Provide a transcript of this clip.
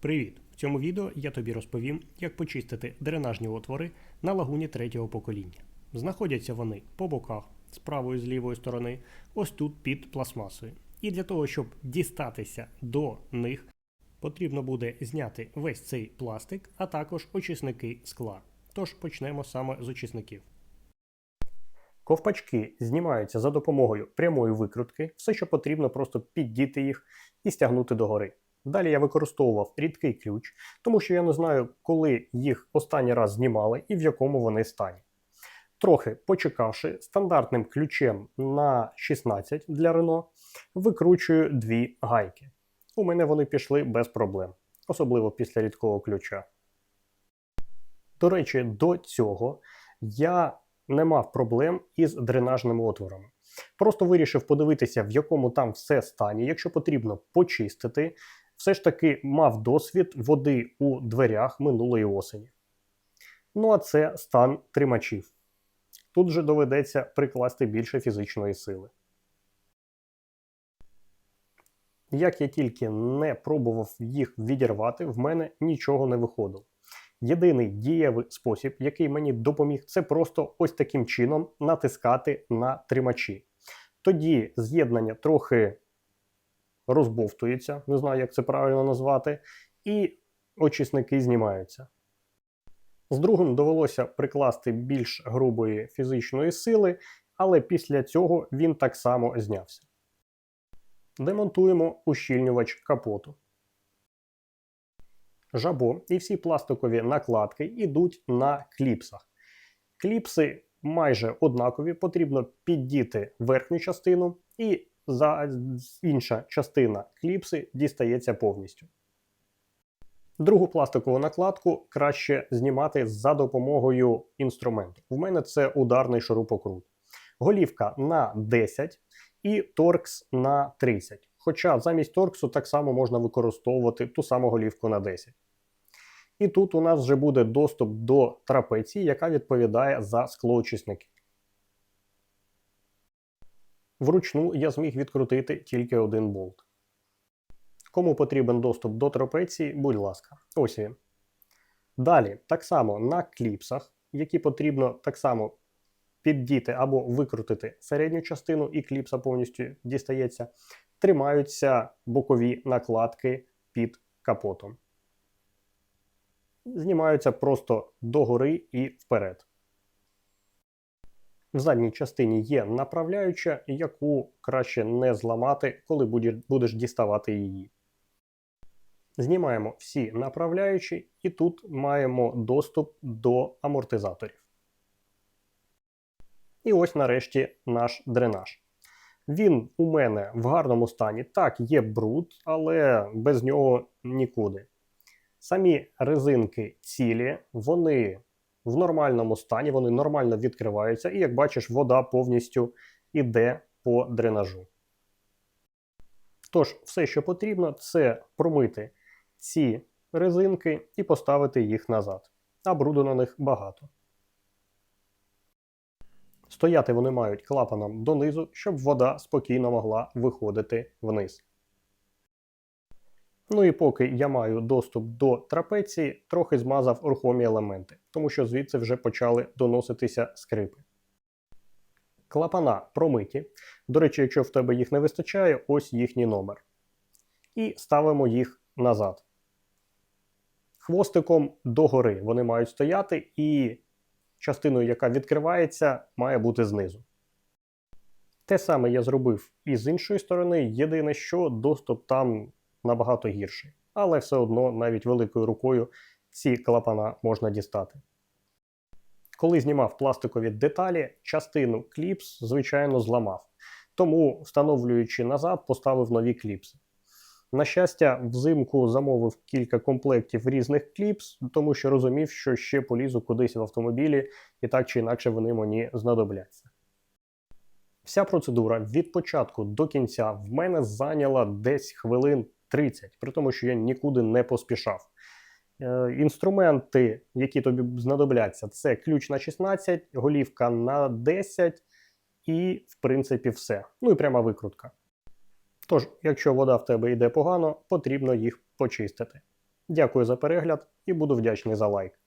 Привіт! В цьому відео я тобі розповім, як почистити дренажні отвори на лагуні третього покоління. Знаходяться вони по боках, з правої і з лівої сторони, ось тут під пластмасою. І для того, щоб дістатися до них, потрібно буде зняти весь цей пластик, а також очисники скла. Тож почнемо саме з очисників. Ковпачки знімаються за допомогою прямої викрутки. Все, що потрібно, просто піддіти їх і стягнути догори. Далі я використовував рідкий ключ, тому що я не знаю, коли їх останній раз знімали і в якому вони стані. Трохи почекавши, стандартним ключем на 16 для Renault викручую дві гайки. У мене вони пішли без проблем, особливо після рідкого ключа. До речі, до цього я не мав проблем із дренажними отворами. Просто вирішив подивитися, в якому там все стані, якщо потрібно почистити. Все ж таки мав досвід води у дверях минулої осені. Ну а це стан тримачів. Тут же доведеться прикласти більше фізичної сили. Як я тільки не пробував їх відірвати, в мене нічого не виходило. Єдиний дієвий спосіб, який мені допоміг, це просто ось таким чином натискати на тримачі. Тоді з'єднання трохи розбовтується, не знаю, як це правильно назвати, і очисники знімаються. З другим довелося прикласти більш грубої фізичної сили, але після цього він так само знявся. Демонтуємо ущільнювач капоту. Жабо і всі пластикові накладки йдуть на кліпсах. Кліпси майже однакові, потрібно піддіти верхню частину і інша частина кліпси дістається повністю. Другу пластикову накладку краще знімати за допомогою інструменту. У мене це ударний шурупокрут. Голівка на 10 і торкс на 30. Хоча замість торксу так само можна використовувати ту саму голівку на 10. І тут у нас вже буде доступ до трапеції, яка відповідає за склоочисники. Вручну я зміг відкрутити тільки один болт. Кому потрібен доступ до трапеції, будь ласка, ось він. Далі, так само на кліпсах, які потрібно так само піддіти або викрутити середню частину, і кліпса повністю дістається, тримаються бокові накладки під капотом. Знімаються просто догори і вперед. В задній частині є направляюча, яку краще не зламати, коли будеш діставати її. Знімаємо всі направляючі і тут маємо доступ до амортизаторів. І ось нарешті наш дренаж. Він у мене в гарному стані. Так, є бруд, але без нього нікуди. Самі резинки цілі, вони в нормальному стані, вони нормально відкриваються і, як бачиш, вода повністю йде по дренажу. Тож, все, що потрібно, це промити ці резинки і поставити їх назад. А бруду на них багато. Стояти вони мають клапаном донизу, щоб вода спокійно могла виходити вниз. Ну і поки я маю доступ до трапеції, трохи змазав рухомі елементи, тому що звідси вже почали доноситися скрипи. Клапана промиті. До речі, якщо в тебе їх не вистачає, ось їхній номер. І ставимо їх назад. Хвостиком догори вони мають стояти, і частиною, яка відкривається, має бути знизу. Те саме я зробив і з іншої сторони, єдине що доступ там набагато гірший. Але все одно навіть великою рукою ці клапана можна дістати. Коли знімав пластикові деталі, частину кліпс, звичайно, зламав. Тому, встановлюючи назад, поставив нові кліпси. На щастя, взимку замовив кілька комплектів різних кліпс, тому що розумів, що ще полізу кудись в автомобілі, і так чи інакше вони мені знадобляться. Вся процедура від початку до кінця в мене зайняла десь хвилин 30, при тому, що я нікуди не поспішав. Інструменти, які тобі знадобляться, це ключ на 16, голівка на 10 і, в принципі, все. Ну і пряма викрутка. Тож, якщо вода в тебе йде погано, потрібно їх почистити. Дякую за перегляд і буду вдячний за лайк.